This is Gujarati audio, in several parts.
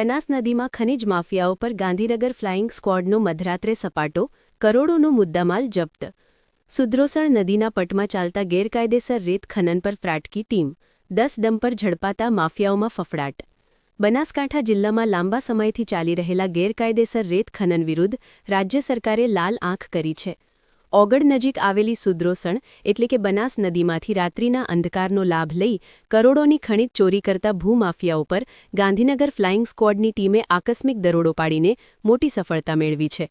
બનાસ નદીમાં ખનિજ માફિયાઓ પર ગાંધીનગર ફ્લાઇંગ સ્ક્વોડનો મધરાત્રે સપાટો, કરોડોનો મુદ્દામાલ જપ્ત. સુદ્રોસણ નદીના પટમાં ચાલતા ગેરકાયદેસર રેત ખનન પર ફ્રાટકી ટીમ, 10 ડમ્પર ઝડપાતા માફિયાઓમાં ફફડાટ. બનાસકાંઠા જિલ્લામાં લાંબા સમયથી ચાલી રહેલા ગેરકાયદેસર રેત ખનન વિરુદ્ધ રાજ્ય સરકારે લાલ આંખ કરી છે. ઓગડ નજીક આવેલી સુદ્રોસણ એટલે કે બનાસ નદીમાંથી રાત્રિના અંધકારનો લાભ લઈ કરોડોની ખનિજ ચોરી કરતા ભૂમાફિયાઓ પર ગાંધીનગર ફ્લાઇંગ સ્ક્વોડની ટીમે આકસ્મિક દરોડો પાડીને મોટી સફળતા મેળવી છે.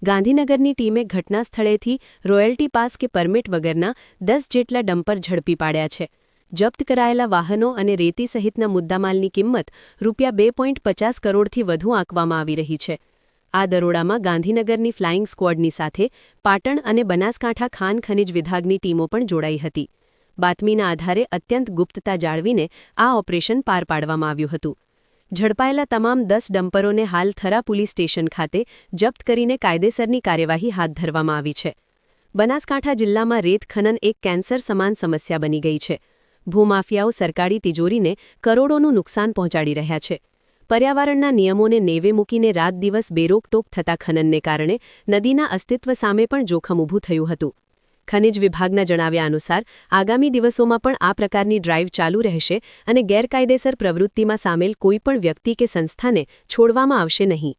ગાંધીનગરની ટીમે ઘટના સ્થળેથી રોયલ્ટી પાસ કે પરમિટ વગરના 10 જેટલા ડમ્પર ઝડપી પાડ્યા છે. જપ્ત કરાયેલા વાહનો અને રેતી સહિતના મુદ્દામાલની કિંમત ₹2.50 કરોડથી વધુ આંકવામાં આવી રહી છે. આ દરોડામાં ગાંધીનગરની ફ્લાઇંગ સ્ક્વોડની સાથે પાટણ અને બનાસકાંઠા ખાન ખનિજ વિભાગની ટીમો પણ જોડાઈ હતી. બાતમીના આધારે અત્યંત ગુપ્તતા જાળવીને આ ઓપરેશન પાર પાડવામાં આવ્યું હતું. ઝડપાયેલા તમામ 10 ડમ્પરોને હાલ થરા પોલીસ સ્ટેશન ખાતે જપ્ત કરીને કાયદેસરની કાર્યવાહી હાથ ધરવામાં આવી છે. બનાસકાંઠા જિલ્લામાં રેત ખનન એક કેન્સર સમાન સમસ્યા બની ગઈ છે. ભૂમાફિયાઓ સરકારી તિજોરીને કરોડોનું નુકસાન પહોંચાડી રહ્યા છે. પર્યાવરણના નિયમોને નેવે મૂકીને રાત દિવસ બેરોકટોક થતા ખનનને કારણે નદીના અસ્તિત્વ સામે પણ જોખમ ઊભું થયું હતું. ખનિજ વિભાગના જણાવ્યા અનુસાર આગામી દિવસોમાં પણ આ પ્રકારની ડ્રાઇવ ચાલુ રહેશે અને ગેરકાયદેસર પ્રવૃત્તિમાં સામેલ કોઈપણ વ્યક્તિ કે સંસ્થાને છોડવામાં આવશે નહીં.